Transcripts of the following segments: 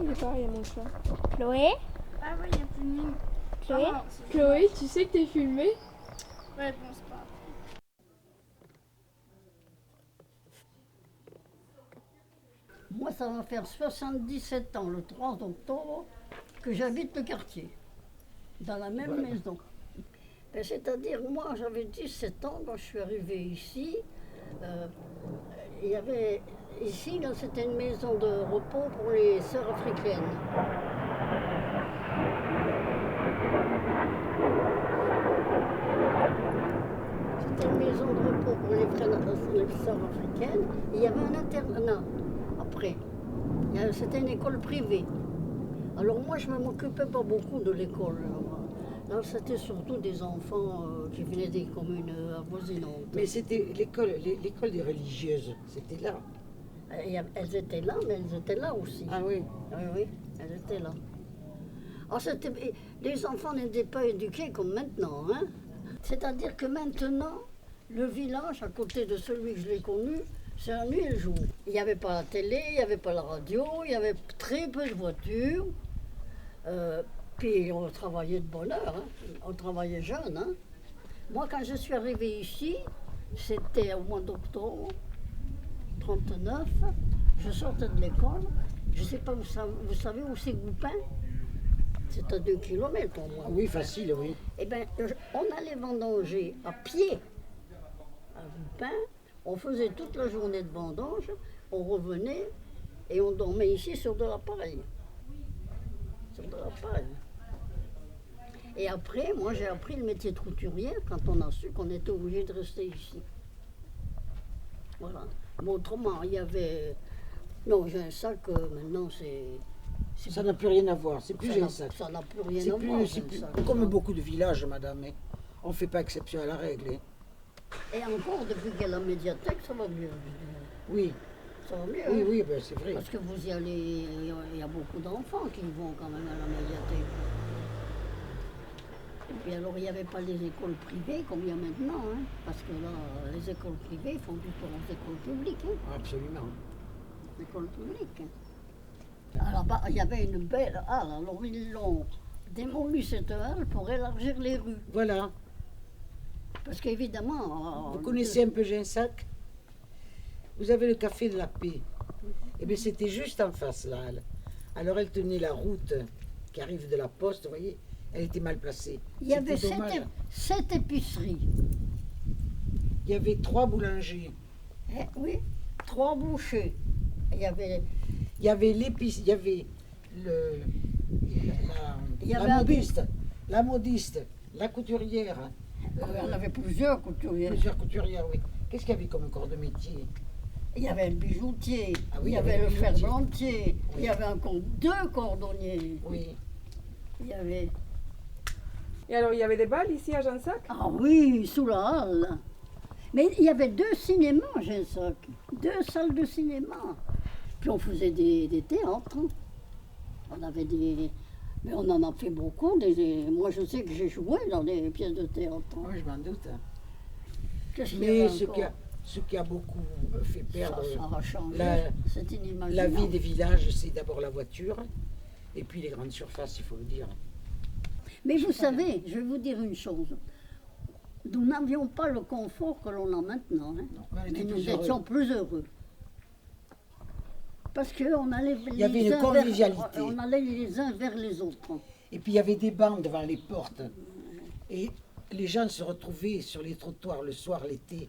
il est pareil à mon chat. Chloé? Ah ouais, il n'y a plus de mine. Chloé? Ah, c'est- Chloé, tu sais que t'es filmée? Ouais, bon, c'est pas. Moi, ça va faire 77 ans, le 3 octobre, que j'habite le quartier, dans la même maison. Ben, c'est-à-dire, moi, j'avais 17 ans quand je suis arrivée ici. Il y avait ici, là, c'était une maison de repos pour les sœurs africaines. C'était une maison de repos pour les sœurs africaines. Et il y avait un internat après. C'était une école privée. Alors moi, je ne m'occupais pas beaucoup de l'école. Là, c'était surtout des enfants qui venaient des communes avoisinantes. Mais c'était l'école des religieuses, c'était là. Elles étaient là, mais elles étaient là aussi. Ah oui. Oui, oui, elles étaient là. Alors, les enfants n'étaient pas éduqués comme maintenant. Hein? C'est-à-dire que maintenant, le village, à côté de celui que je l'ai connu, c'est la nuit et le jour. Il n'y avait pas la télé, il n'y avait pas la radio, il y avait très peu de voitures. Puis on travaillait de bonne heure, hein? On travaillait jeune. Hein? Moi, quand je suis arrivée ici, c'était au mois d'octobre 39. Je sortais de l'école. Je ne sais pas, vous savez où c'est Goupin? C'est à 2 kilomètres pour moi. Oui, facile, oui. Eh bien, on allait vendanger à pied à Goupin. On faisait toute la journée de vendange. On revenait et on dormait ici sur de la paille. Sur de la paille. Et après, moi, j'ai appris le métier de couturière quand on a su qu'on était obligé de rester ici. Voilà. Mais autrement, il y avait... Non, j'ai un sac, maintenant, Ça n'a plus rien à voir, c'est plus un sac. Ça n'a plus rien C'est à voir. plus, comme beaucoup de villages, madame. Hein. On ne fait pas exception à la règle. Hein. Et encore, depuis qu'il y a la médiathèque, ça va mieux. Oui, Ça va mieux. oui, hein. oui, ben, c'est vrai. Parce que vous y allez, il y a beaucoup d'enfants qui vont quand même à la médiathèque. Et puis alors, il n'y avait pas les écoles privées comme il y a maintenant, hein, parce que là, les écoles privées font du temps aux écoles publiques. Hein, Absolument. écoles publiques. Alors, bah, il y avait une belle halle, alors ils l'ont démoli cette halle pour élargir les rues. Voilà. Parce qu'évidemment... Vous connaissez un peu Ginsac? Vous avez le café de la paix. Eh bien, c'était juste en face, la halle. Alors, elle tenait la route qui arrive de la poste, vous voyez, elle était mal placée. Il y avait C'était dommage. 7 épiceries. Il y avait 3 boulangers. Eh, oui, 3 bouchers. Il y avait... Il y avait l'épice, il y avait Il y avait la un- modiste, la modiste, la couturière, on avait plusieurs couturiers. plusieurs couturières, oui. Qu'est-ce qu'il y avait comme corps de métier? Il y avait le bijoutier, Ah oui, il y avait le bijoutier. ferblantier, Oui. il y avait encore 2 cordonniers. Oui. Il y avait... Et alors, il y avait des balles ici à Jansac? Ah oui, sous la halle. Mais il y avait 2 cinémas, Ginsac. 2 salles de cinéma. Puis on faisait des théâtres. Hein. On avait des... Mais on en a fait beaucoup. Moi, je sais que j'ai joué dans des pièces de théâtre. Hein. Oui, je m'en doute. Qu'est-ce qu'il y Mais avait ce encore qui a beaucoup fait perdre ça a changé. C'est la inimaginable. vie des villages, c'est d'abord la voiture, et puis les grandes surfaces, il faut le dire. Mais vous savez, je vais vous dire une chose. Nous n'avions pas le confort que l'on a maintenant. Hein. Non, mais on était Mais nous plus heureux. étions plus heureux. Parce qu'on allait Il y avait une convivialité. on allait les uns vers les autres. Et puis il y avait des bancs devant les portes. Et les gens se retrouvaient sur les trottoirs le soir, l'été.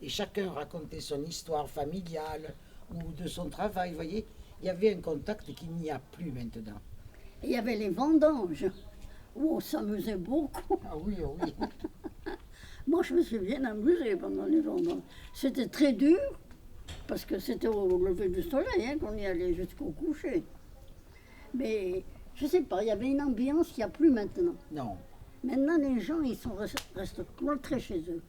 Et chacun racontait son histoire familiale ou de son travail. Vous voyez, il y avait un contact qu'il n'y a plus maintenant. Et il y avait les vendanges, où on s'amusait beaucoup. Ah oui, oh oui. Moi, je me suis bien amusée pendant les vendanges. C'était très dur, parce que c'était au lever du soleil hein, qu'on y allait jusqu'au coucher. Mais je ne sais pas, il y avait une ambiance qu'il n'y a plus maintenant. Non. Maintenant, les gens, restent cloîtrés chez eux.